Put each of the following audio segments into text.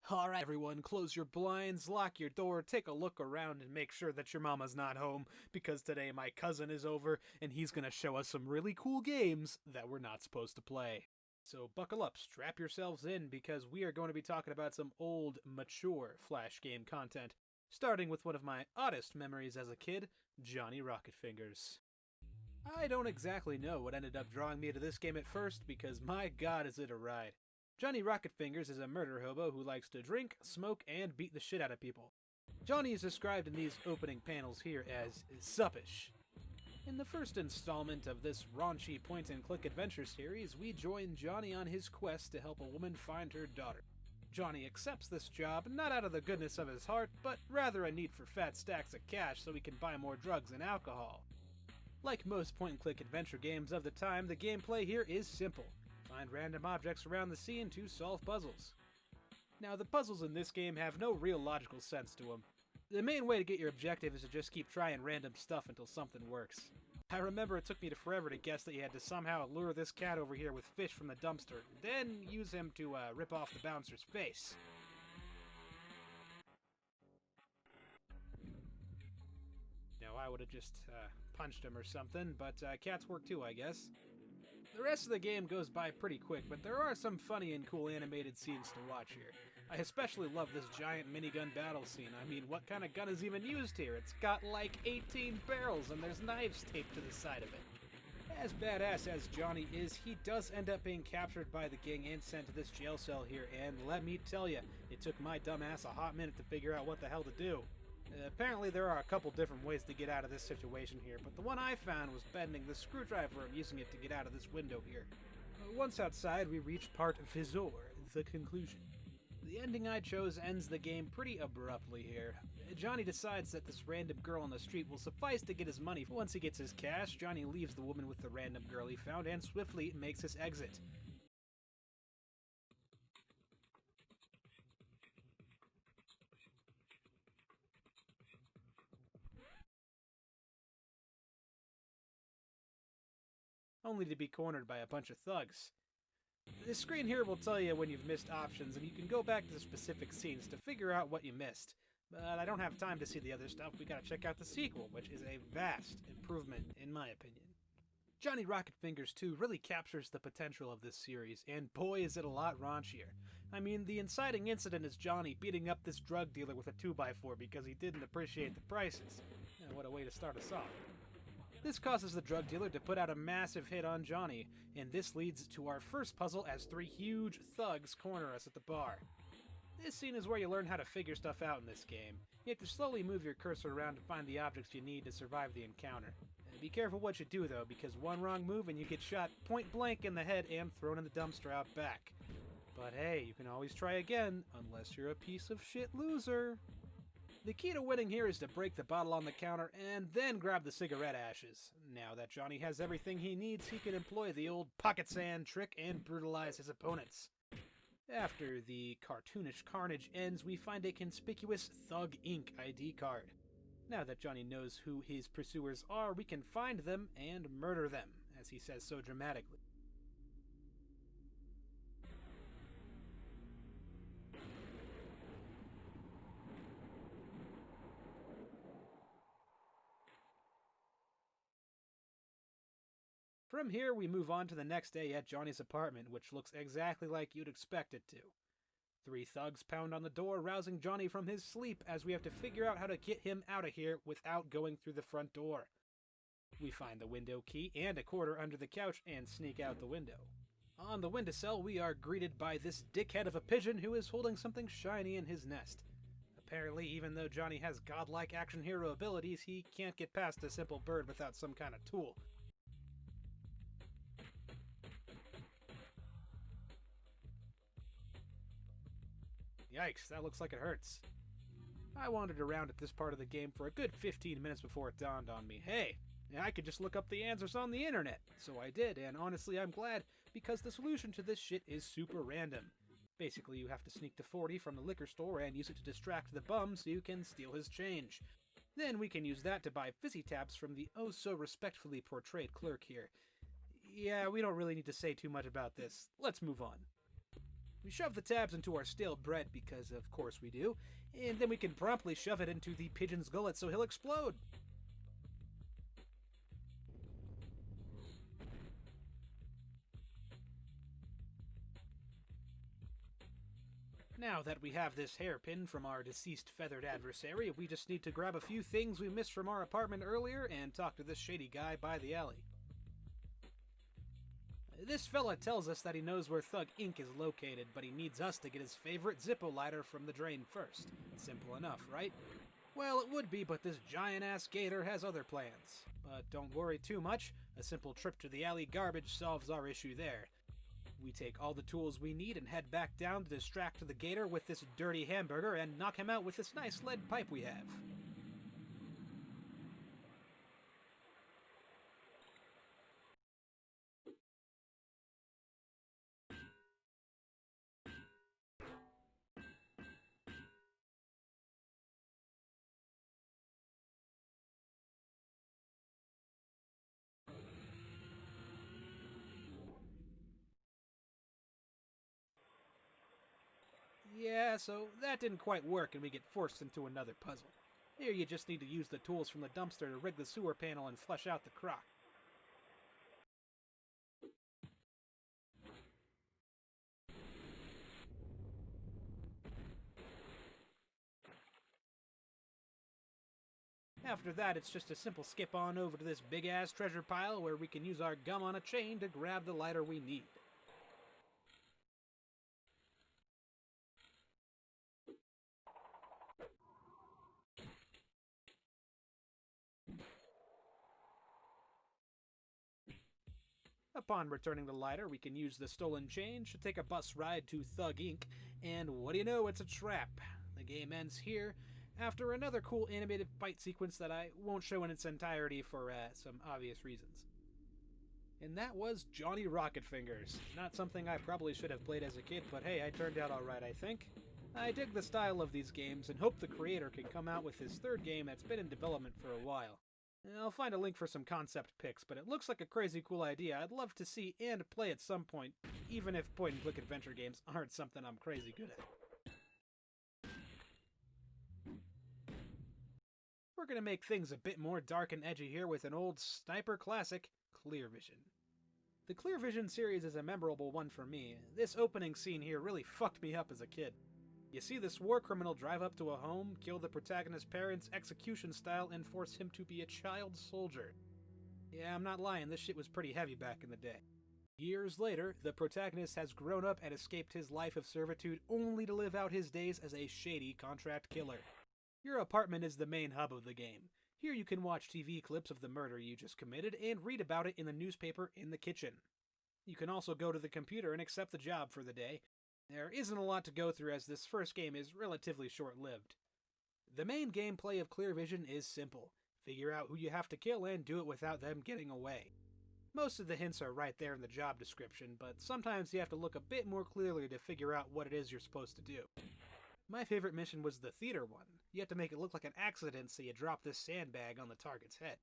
Alright everyone, close your blinds, lock your door, take a look around, and make sure that your mama's not home, because today my cousin is over, and he's gonna show us some really cool games that we're not supposed to play. So buckle up, strap yourselves in, because we are going to be talking about some old, mature Flash game content, starting with one of my oddest memories as a kid, Johnny Rocketfingers. I don't exactly know what ended up drawing me to this game at first, because my god is it a ride. Johnny Rocketfingers is a murder hobo who likes to drink, smoke, and beat the shit out of people. Johnny is described in these opening panels here as suppish. In the first installment of this raunchy point-and-click adventure series, we join Johnny on his quest to help a woman find her daughter. Johnny accepts this job not out of the goodness of his heart, but rather a need for fat stacks of cash so he can buy more drugs and alcohol. Like most point-and-click adventure games of the time, the gameplay here is simple. Find random objects around the scene to solve puzzles. Now, the puzzles in this game have no real logical sense to them. The main way to get your objective is to just keep trying random stuff until something works. I remember it took me forever to guess that you had to somehow lure this cat over here with fish from the dumpster, then use him to rip off the bouncer's face. Now, I would have just punched him or something, but cats work too, I guess. The rest of the game goes by pretty quick, but there are some funny and cool animated scenes to watch here. I especially love this giant minigun battle scene. I mean, what kind of gun is even used here? It's got like 18 barrels and there's knives taped to the side of it. As badass as Johnny is, he does end up being captured by the gang and sent to this jail cell here, and let me tell ya, it took my dumb ass a hot minute to figure out what the hell to do. Apparently there are a couple different ways to get out of this situation here, but the one I found was bending the screwdriver and using it to get out of this window here. Once outside, we reach part Vizor, the conclusion. The ending I chose ends the game pretty abruptly here. Johnny decides that this random girl on the street will suffice to get his money. Once he gets his cash, Johnny leaves the woman with the random girl he found and swiftly makes his exit. Only to be cornered by a bunch of thugs. The screen here will tell you when you've missed options, and you can go back to the specific scenes to figure out what you missed. But I don't have time to see the other stuff. We gotta check out the sequel, which is a vast improvement, in my opinion. Johnny Rocketfingers 2 really captures the potential of this series, and boy is it a lot raunchier. I mean, the inciting incident is Johnny beating up this drug dealer with a 2x4 because he didn't appreciate the prices. What a way to start us off. This causes the drug dealer to put out a massive hit on Johnny, and this leads to our first puzzle as three huge thugs corner us at the bar. This scene is where you learn how to figure stuff out in this game. You have to slowly move your cursor around to find the objects you need to survive the encounter. Be careful what you do though, because one wrong move and you get shot point blank in the head and thrown in the dumpster out back. But hey, you can always try again, unless you're a piece of shit loser. The key to winning here is to break the bottle on the counter and then grab the cigarette ashes. Now that Johnny has everything he needs, he can employ the old pocket sand trick and brutalize his opponents. After the cartoonish carnage ends, we find a conspicuous Thug Inc. ID card. Now that Johnny knows who his pursuers are, we can find them and murder them, as he says so dramatically. From here, we move on to the next day at Johnny's apartment, which looks exactly like you'd expect it to. Three thugs pound on the door, rousing Johnny from his sleep as we have to figure out how to get him out of here without going through the front door. We find the window key and a quarter under the couch and sneak out the window. On the windowsill, we are greeted by this dickhead of a pigeon who is holding something shiny in his nest. Apparently, even though Johnny has godlike action hero abilities, he can't get past a simple bird without some kind of tool. Yikes, that looks like it hurts. I wandered around at this part of the game for a good 15 minutes before it dawned on me, hey, I could just look up the answers on the internet. So I did, and honestly I'm glad, because the solution to this shit is super random. Basically, you have to sneak to 40 from the liquor store and use it to distract the bum so you can steal his change. Then we can use that to buy fizzy taps from the oh-so-respectfully portrayed clerk here. Yeah, we don't really need to say too much about this. Let's move on. We shove the tabs into our stale bread because of course we do, and then we can promptly shove it into the pigeon's gullet so he'll explode. Now that we have this hairpin from our deceased feathered adversary, we just need to grab a few things we missed from our apartment earlier and talk to this shady guy by the alley. This fella tells us that he knows where Thug Inc. is located, but he needs us to get his favorite Zippo lighter from the drain first. Simple enough, right? Well, it would be, but this giant-ass gator has other plans. But don't worry too much, a simple trip to the alley garbage solves our issue there. We take all the tools we need and head back down to distract the gator with this dirty hamburger and knock him out with this nice lead pipe we have. Yeah, so that didn't quite work and we get forced into another puzzle. Here you just need to use the tools from the dumpster to rig the sewer panel and flush out the crock. After that, it's just a simple skip on over to this big-ass treasure pile where we can use our gum on a chain to grab the lighter we need. Upon returning the lighter, we can use the stolen change to take a bus ride to Thug Inc., and what do you know, it's a trap. The game ends here, after another cool animated fight sequence that I won't show in its entirety for some obvious reasons. And that was Johnny Rocketfingers. Not something I probably should have played as a kid, but hey, I turned out alright, I think. I dig the style of these games and hope the creator can come out with his third game that's been in development for a while. I'll find a link for some concept pics, but it looks like a crazy cool idea I'd love to see and play at some point, even if point-and-click adventure games aren't something I'm crazy good at. We're gonna make things a bit more dark and edgy here with an old sniper classic, Clear Vision. The Clear Vision series is a memorable one for me. This opening scene here really fucked me up as a kid. You see this war criminal drive up to a home, kill the protagonist's parents execution style, and force him to be a child soldier. Yeah, I'm not lying, this shit was pretty heavy back in the day. Years later, the protagonist has grown up and escaped his life of servitude only to live out his days as a shady contract killer. Your apartment is the main hub of the game. Here you can watch TV clips of the murder you just committed and read about it in the newspaper in the kitchen. You can also go to the computer and accept the job for the day. There isn't a lot to go through as this first game is relatively short-lived. The main gameplay of Clear Vision is simple. Figure out who you have to kill and do it without them getting away. Most of the hints are right there in the job description, but sometimes you have to look a bit more clearly to figure out what it is you're supposed to do. My favorite mission was the theater one. You have to make it look like an accident so you drop this sandbag on the target's head.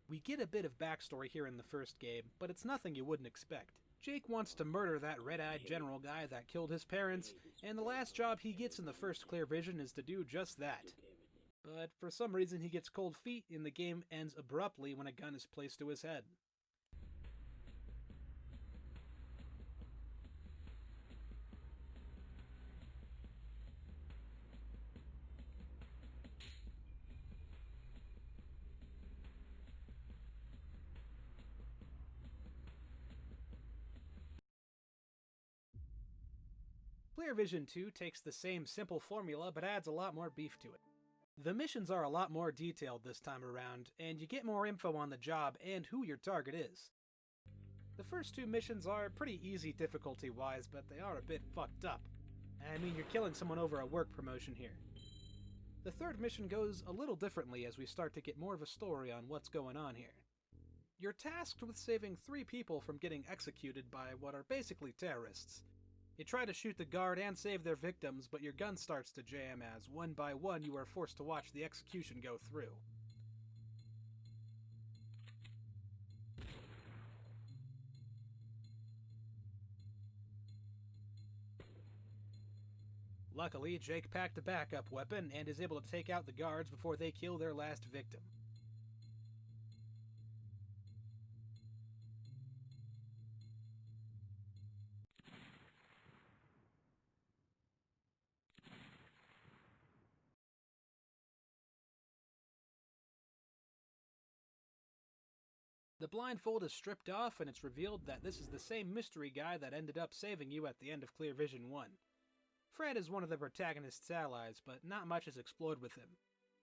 We get a bit of backstory here in the first game, but it's nothing you wouldn't expect. Jake wants to murder that red-eyed general guy that killed his parents, and the last job he gets in the first Clear Vision is to do just that. But for some reason he gets cold feet and the game ends abruptly when a gun is placed to his head. Clear Vision 2 takes the same simple formula but adds a lot more beef to it. The missions are a lot more detailed this time around, and you get more info on the job and who your target is. The first two missions are pretty easy difficulty-wise, but they are a bit fucked up. I mean, you're killing someone over a work promotion here. The third mission goes a little differently as we start to get more of a story on what's going on here. You're tasked with saving 3 people from getting executed by what are basically terrorists. You try to shoot the guard and save their victims, but your gun starts to jam as, one by one, you are forced to watch the execution go through. Luckily, Jake packed a backup weapon and is able to take out the guards before they kill their last victim. The blindfold is stripped off, and it's revealed that this is the same mystery guy that ended up saving you at the end of Clear Vision 1. Fred is one of the protagonist's allies, but not much is explored with him.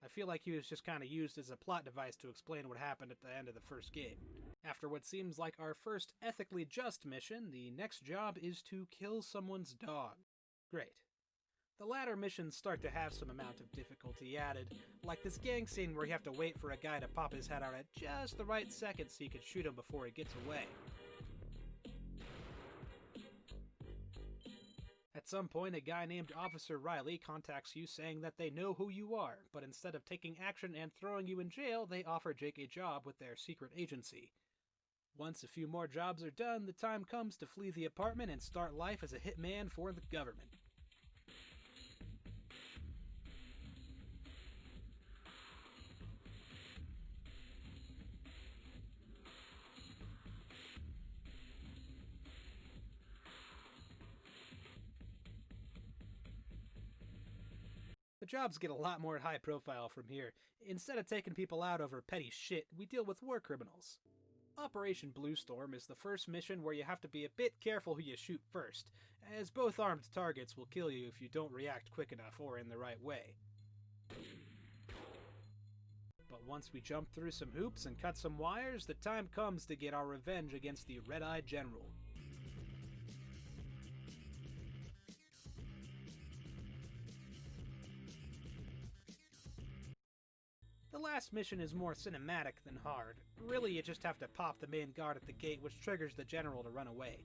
I feel like he was just kinda used as a plot device to explain what happened at the end of the first game. After what seems like our first ethically just mission, the next job is to kill someone's dog. Great. The latter missions start to have some amount of difficulty added, like this gang scene where you have to wait for a guy to pop his head out at just the right second so you can shoot him before he gets away. At some point, a guy named Officer Riley contacts you saying that they know who you are, but instead of taking action and throwing you in jail, they offer Jake a job with their secret agency. Once a few more jobs are done, the time comes to flee the apartment and start life as a hitman for the government. The jobs get a lot more high profile from here. Instead of taking people out over petty shit, we deal with war criminals. Operation Bluestorm is the first mission where you have to be a bit careful who you shoot first, as both armed targets will kill you if you don't react quick enough or in the right way. But once we jump through some hoops and cut some wires, the time comes to get our revenge against the Red-Eyed General. The last mission is more cinematic than hard. Really, you just have to pop the main guard at the gate, which triggers the general to run away.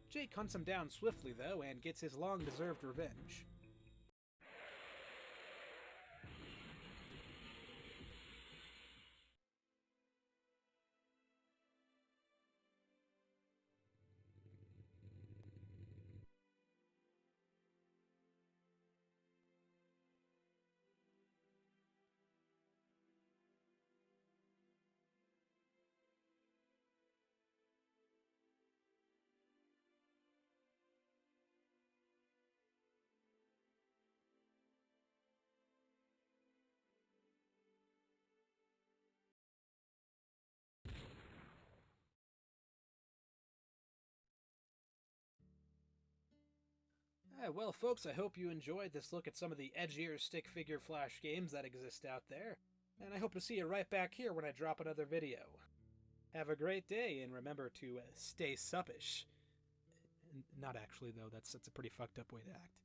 Jake hunts him down swiftly, though, and gets his long-deserved revenge. Well, folks, I hope you enjoyed this look at some of the edgier stick figure flash games that exist out there, and I hope to see you right back here when I drop another video. Have a great day, and remember to stay suppish. Not actually, though. That's a pretty fucked up way to act.